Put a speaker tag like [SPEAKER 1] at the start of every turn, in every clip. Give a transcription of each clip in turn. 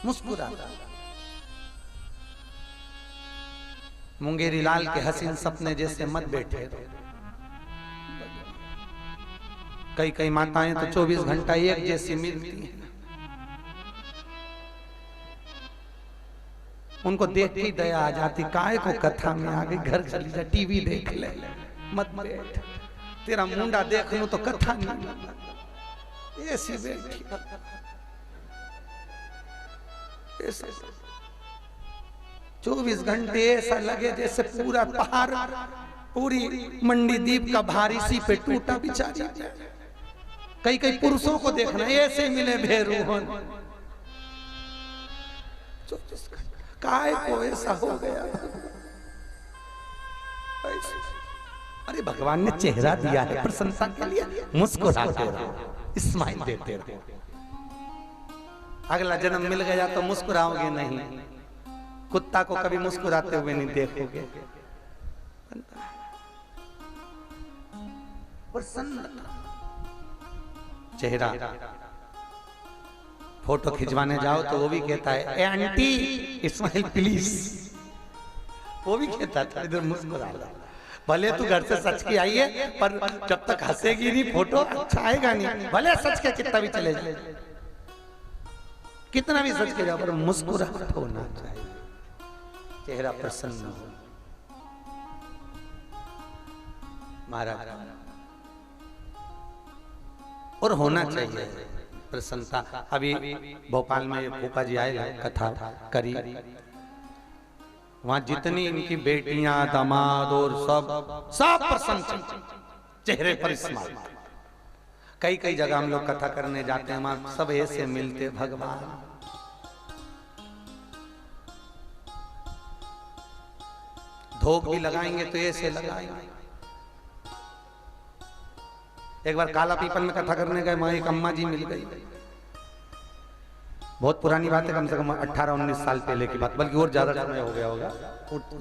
[SPEAKER 1] मुस्कुराता। मुंगेरी लाल के हसीन सपने जैसे मत बैठे। कई कई माताएं तो 24 घंटा एक जैसी मिलती हैं, उनको देख के दया आ जाती। काय को कथा में आ गई, घर चली जा, टीवी देख ले, मत बैठ, तेरा मुंडा देख लूं तो कथा नहीं। ऐसी बैठी 24 घंटे ऐसा लगे जैसे पूरा पहाड़, पूरी मंडी द्वीप का भारी सी पे टूटा बिचारी। कई कई पुरुषों को देखना ऐसे मिले भेरूहन, काय को ऐसा हो गया। अरे भगवान ने चेहरा दिया है प्रशंसा के लिए, मुस्कुराते रहो, स्माइल देते रहो। अगला जन्म मिल गया तो मुस्कुराओगे नहीं, कुत्ता को कभी मुस्कुराते हुए नहीं देखोगे। प्रसन्नता चेहरा। फोटो खिंचवाने जाओ तो वो भी कहता है ए आंटी स्माइल प्लीज, वो भी कहता था इधर मुस्कुरा लो। भले तू घर से सच के आई है, पर जब तक हंसेगी नहीं फोटो अच्छा आएगा नहीं। भले सच के कितना भी चले जाए, कितना भी सच के जाओ, पर मुस्कुराहट होना चाहिए, चेहरा प्रसन्न हो। महाराज और होना चाहिए प्रसन्नता। अभी भोपाल में फूफा जी आए, कथा करी, वहां जितनी इनकी बेटियां दामाद और सब प्रसन्न, चेहरे पर स्माइल। कई कई जगह हम लोग कथा करने जाते हैं, वहां सब ऐसे मिलते भगवान। धोख भी लगाएंगे तो ऐसे लगाएंगे। एक बार काला पीपल में कथा करने गए, वहां एक अम्मा जी मिल गई। बहुत पुरानी बात है, कम से कम 18-19 साल पहले की बात, बल्कि और ज्यादा समय हो गया होगा,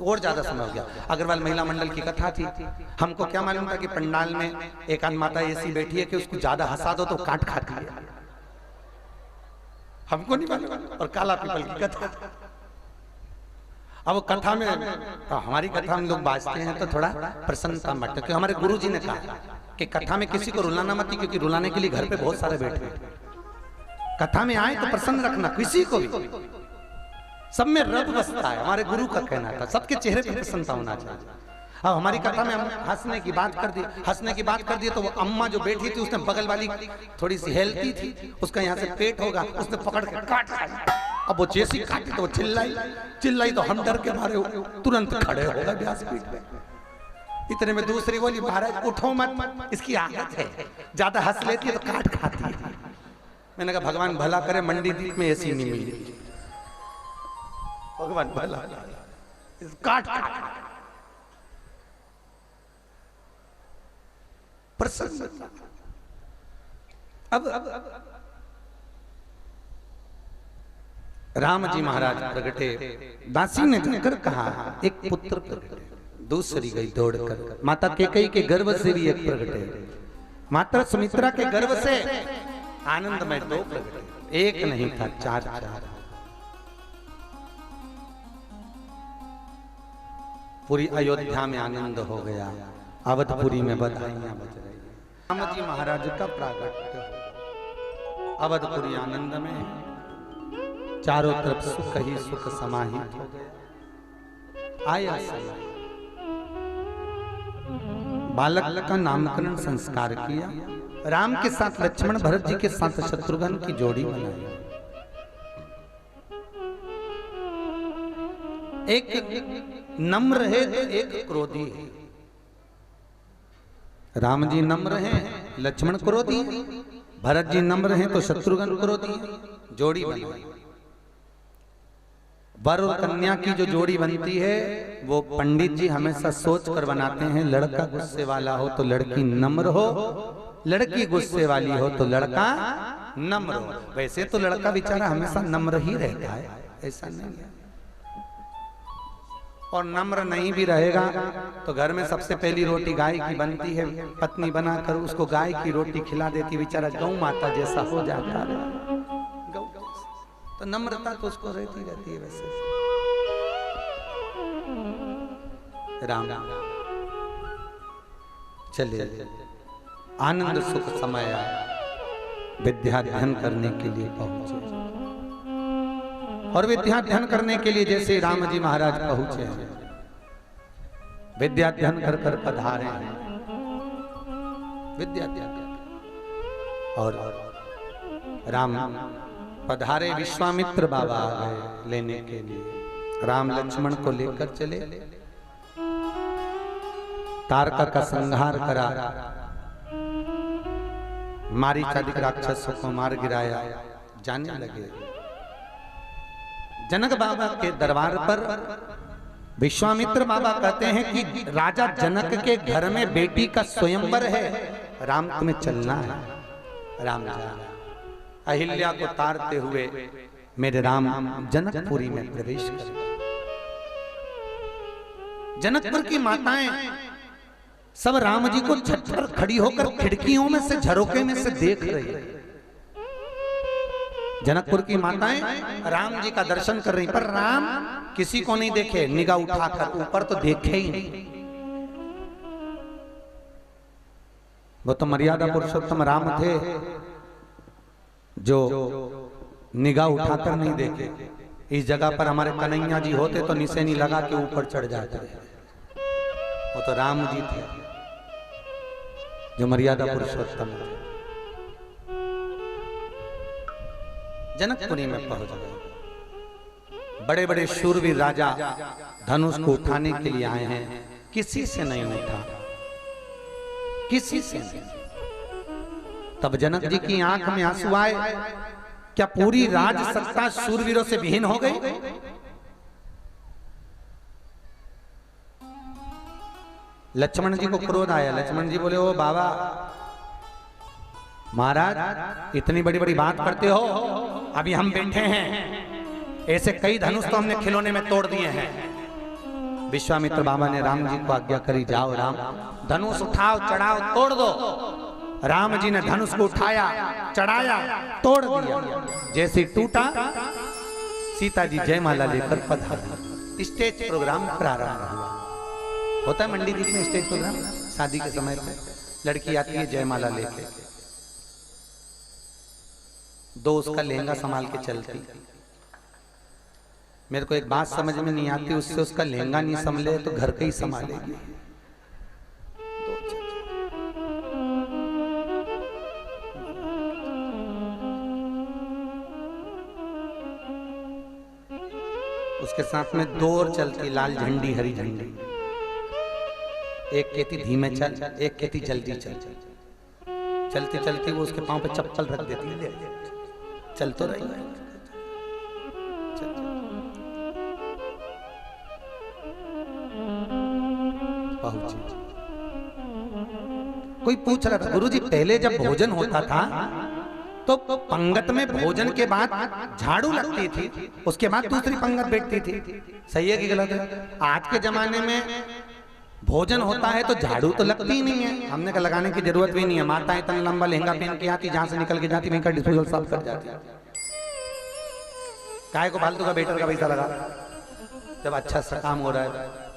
[SPEAKER 1] और ज्यादा समय हो गया। अग्रवाल महिला मंडल की कथा थी। हमको क्या मालूम था कि पंडाल में एक आध माता ऐसी बैठी है कि उसको ज्यादा हंसा दो तो काट खाती है, हमको नहीं मालूम। और काला पीपल की कथा, अब कथा में हमारी कथा हम लोग बाजते हैं तो थोड़ा प्रसन्नता मत, क्योंकि हमारे गुरुजी ने कहा कि कथा में किसी को रुलाना मत, क्योंकि रुलाने के लिए घर पे बहुत सारे बैठे हैं। कथा में आए तो प्रसन्न रखना किसी को भी, सब में रब बसता है, हमारे गुरु का कहना था। सबके चेहरे पर प्रसन्नता होना चाहिए। अब हमारी कथा में हम हंसने की बात कर दी, तो वो अम्मा जो बैठी थी, उसने बगल वाली थोड़ी सी हेल्थी थी, उसका यहाँ से पेट होगा, उसने पकड़ के काट खाया। अब वो जैसी काटी तो वो चिल्लाई तो हम डर के मारे तुरंत खड़े हो गए व्यासपीठ पे। इतने में दूसरी बोली, महाराज उठो मत, इसकी आदत है, ज्यादा हंस लेती है तो काट खाती है। मैंने कहा भगवान भला करे, मंडी द्वीप में ऐसी नहीं मिली, भगवान भला काट प्रसन्न। अब राम जी महाराज प्रगटे, दासी ने जाकर कहा एक पुत्र प्रगटे, दूसरी गई दौड़कर, माता कैकेयी के गर्भ से भी एक प्रगटे, माता सुमित्रा के गर्भ से आनंद में 2 प्रगटे, एक नहीं था 4। पूरी अयोध्या में आनंद हो गया, अवधपुरी में बधाइयां बज रही। राम जी महाराज का प्रागट्य, अवधपुरी आनंद में, चारों तरफ सुख ही सुख समाहित हो गया। आया समय, बालक का नामकरण संस्कार किया, राम के साथ लक्ष्मण, भरत जी के साथ शत्रुघ्न की जोड़ी बनाई। एक नम्र है तो एक क्रोधी है। राम जी नम्र हैं, लक्ष्मण क्रोधी, भरत जी नम्र हैं तो शत्रुघ्न क्रोधी, जोड़ी बनाई। वर और कन्या की जो जोड़ी बनती है वो पंडित जी हमेशा सोच कर बनाते हैं। लड़का गुस्से वाला हो तो लड़की नम्र हो, लड़की गुस्से वाली हो तो लड़का नम्र हो। वैसे तो लड़का बेचारा हमेशा नम्र ही रहता है, ऐसा नहीं है। और नम्र नहीं भी रहेगा तो घर में सबसे पहली रोटी गाय की बनती है, पत्नी बनाकर उसको गाय की रोटी खिला देती, बेचारा गौ माता जैसा हो जाता है। तो नम्रता तो उसको रहती रहती है वैसे। राम चलिए आनंद सुख समय आया, विद्या ध्यान करने के लिए पहुंचे। और विद्या ध्यान करने के लिए जैसे राम जी महाराज पहुंचे हैं, विद्या ध्यान कर कर पधारे हैं, विद्या ध्यान। और राम पधारे, विश्वामित्र बाबा आ गए लेने के लिए। राम लक्ष्मण को लेकर चले, तारका का संहार करा, मारीचादिक राक्षसों को मार गिराया, जाने लगे। जनक बाबा के दरबार पर विश्वामित्र बाबा कहते हैं कि राजा जनक के घर में बेटी का स्वयंवर है, राम तुम्हें चलना है। राम जा अहिल्या को तारते हुए मेरे राम जनकपुरी में प्रवेश कर। जनकपुर की माताएं सब राम जी को छत पर खड़ी होकर खिड़कियों में से, झरोके में से देख रही है। जनकपुर की माताएं राम जी का दर्शन कर रही, पर राम किसी को नहीं देखे, निगाह उठाकर ऊपर तो देखे ही नहीं। वो तो मर्यादा पुरुषोत्तम राम थे जो निगाह उठाकर नहीं देखे। इस जगह पर हमारे कन्हैया जी होते तो निशानी लगा के ऊपर चढ़ जाते। वो तो राम जी थे जो मर्यादा पुरुषोत्तम थे। जनकपुरी में पहुंच गए। बड़े बड़े शूरवीर राजा धनुष को उठाने के लिए आए हैं, किसी से नहीं उठा, किसी से नहीं। तब जनक जी की आंख में आंसू आए। क्या पूरी राज सत्ता शूरवीरों से विहीन हो गई? लक्ष्मण जी को क्रोध आया। लक्ष्मण जी बोले, ओ बाबा महाराज इतनी बड़ी बड़ी बात करते हो, अभी हम बैठे हैं, ऐसे कई धनुष तो हमने खिलौने में तोड़ दिए हैं। विश्वामित्र बाबा ने राम जी को आज्ञा करी, जाओ राम धनुष उठाओ, चढ़ाओ, तोड़ दो। राम जी ने धनुष को उठाया, चढ़ाया, तोड़ दिया। जैसे टूटा, सीता जी जयमाला लेकर पधारी। स्टेज प्रोग्राम प्रारंभ हुआ। होता है मंडी जी में स्टेज प्रोग्राम, शादी के समय पे लड़की आती है जयमाला लेके, दो उसका लहंगा संभाल के चलती। मेरे को एक बात समझ में नहीं आती, उससे उसका लहंगा नहीं संभले तो घर का ही संभालेगी। उसके साथ में दो और चलती, लाल झंडी हरी झंडी। एक कहती धीमे चल, एक कहती जल्दी चल। चलती चलती वो उसके पांव पे चप्पल रख देती है, चल तो रही है। कोई पूछ रहा था, गुरुजी पहले जब भोजन होता था तो पंगत में भोजन के बाद झाड़ू लगती थी, उसके बाद दूसरी पंगत बैठती थी। सही है कि गलत है? आज के जमाने में भोजन होता है तो झाड़ू तो लगती ही नहीं है। हमने का लगाने की जरूरत भी नहीं है। माता इतना लंबा लहंगा पहन के आती, जहां से निकल के जाती वहीं का डिस्पोजल साफ कर जाती। काय को फालतू का वेटर का पैसा लगा, जब अच्छा सा काम हो रहा है।